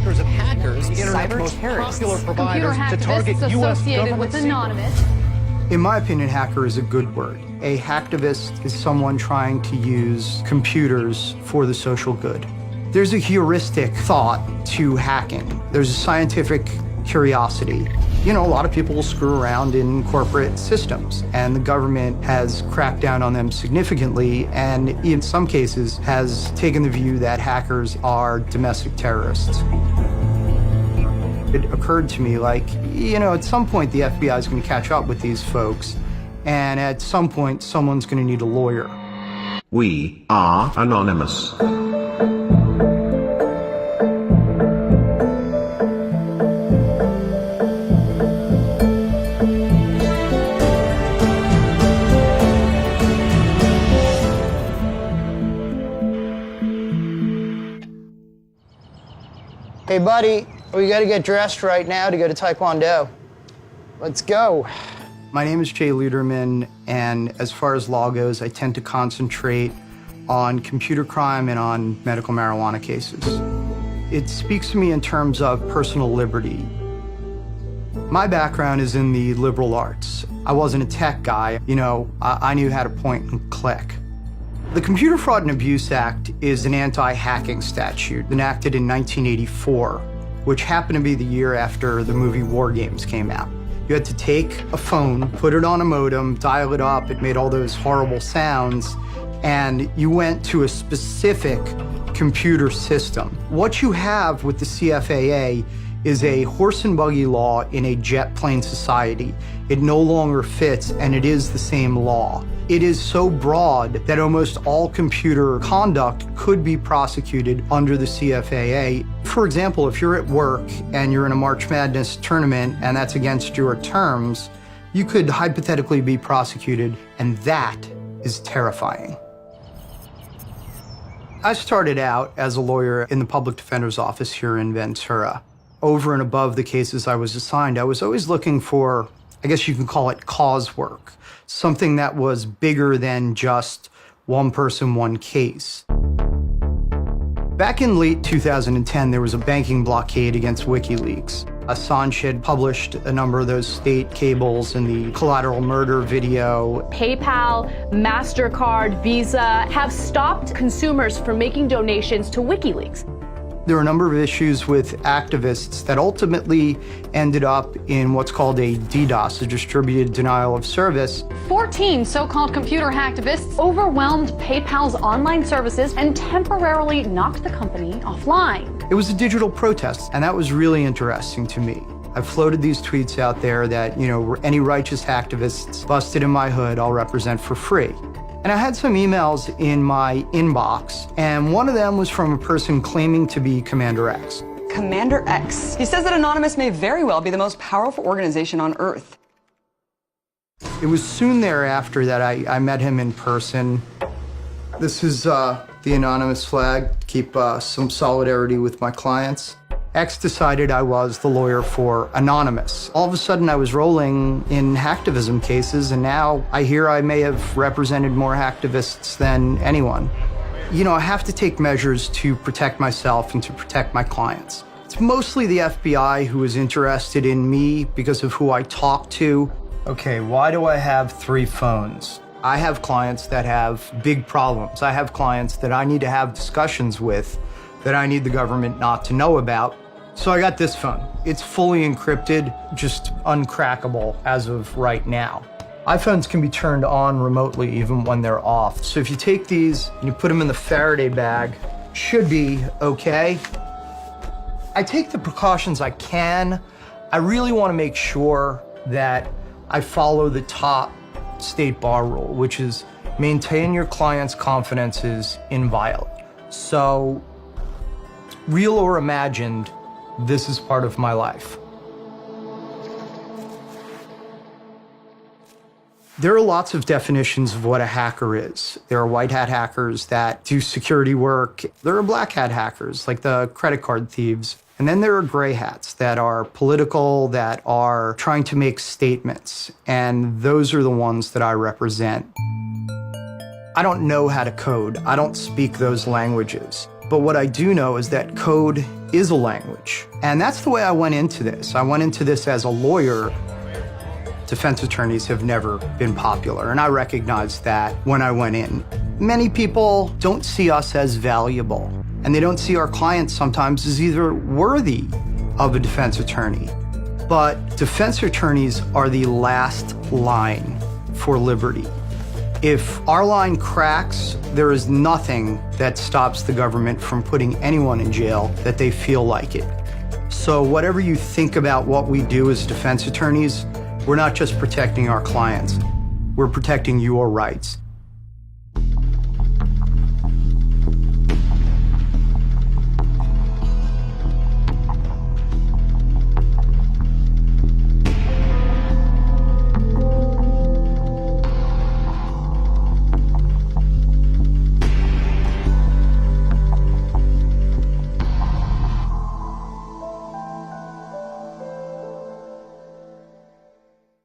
hackers of hackers, the internet's most popular providers, to target U.S. government with Anonymous. In my opinion, hacker is a good word. A hacktivist is someone trying to use computers for the social good. There's a heuristic thought to hacking. There's a scientific curiosity. You know, a lot of people will screw around in corporate systems, and the government has cracked down on them significantly, and in some cases has taken the view that hackers are domestic terrorists. It occurred to me, like, you know, at some point the FBI is going to catch up with these folks, and at some point someone's going to need a lawyer. We are anonymous. Hey, buddy, we got to get dressed right now to go to Taekwondo. Let's go. My name is Jay Leiderman, and as far as law goes, I tend to concentrate on computer crime and on medical marijuana cases. It speaks to me in terms of personal liberty. My background is in the liberal arts. I wasn't a tech guy. You know, I knew how to point and click. The Computer Fraud and Abuse Act is an anti-hacking statute enacted in 1984, which happened to be the year after the movie War Games came out. You had to take a phone, put it on a modem, dial it up, it made all those horrible sounds, and you went to a specific computer system. What you have with the CFAA is a horse and buggy law in a jet plane society. It no longer fits, and it is the same law. It is so broad that almost all computer conduct could be prosecuted under the CFAA. For example, if you're at work and you're in a March Madness tournament and that's against your terms, you could hypothetically be prosecuted, and that is terrifying. I started out as a lawyer in the public defender's office here in Ventura. Over and above the cases I was assigned, I was always looking for, I guess you can call it cause work, something that was bigger than just one person, one case. Back in late 2010, there was a banking blockade against WikiLeaks. Assange had published a number of those state cables in the collateral murder video. PayPal, MasterCard, Visa have stopped consumers from making donations to WikiLeaks. There were a number of issues with activists that ultimately ended up in what's called a DDoS, a distributed denial of service. 14 so-called computer hacktivists overwhelmed PayPal's online services and temporarily knocked the company offline. It was a digital protest, and that was really interesting to me. I've floated these tweets out there that, you know, any righteous hacktivists busted in my hood, I'll represent for free. And I had some emails in my inbox, and one of them was from a person claiming to be Commander X. Commander X. He says that Anonymous may very well be the most powerful organization on Earth. It was soon thereafter that I met him in person. This is the Anonymous flag, keep some solidarity with my clients. X decided I was the lawyer for Anonymous. All of a sudden, I was rolling in hacktivism cases, and now I hear I may have represented more hacktivists than anyone. You know, I have to take measures to protect myself and to protect my clients. It's mostly the FBI who is interested in me because of who I talk to. Okay, why do I have 3 phones? I have clients that have big problems. I have clients that I need to have discussions with that I need the government not to know about. So I got this phone. It's fully encrypted, just uncrackable as of right now. iPhones can be turned on remotely even when they're off. So if you take these and you put them in the Faraday bag, should be okay. I take the precautions I can. I really want to make sure that I follow the top state bar rule, which is maintain your client's confidence is inviolate. So, real or imagined, this is part of my life. There are lots of definitions of what a hacker is. There are white hat hackers that do security work. There are black hat hackers, like the credit card thieves. And then there are gray hats that are political, that are trying to make statements. And those are the ones that I represent. I don't know how to code. I don't speak those languages. But what I do know is that code is a language. And that's the way I went into this. I went into this as a lawyer. Defense attorneys have never been popular, and I recognized that when I went in. Many people don't see us as valuable, and they don't see our clients sometimes as either worthy of a defense attorney. But defense attorneys are the last line for liberty. If our line cracks, there is nothing that stops the government from putting anyone in jail that they feel like it. So whatever you think about what we do as defense attorneys, we're not just protecting our clients, we're protecting your rights.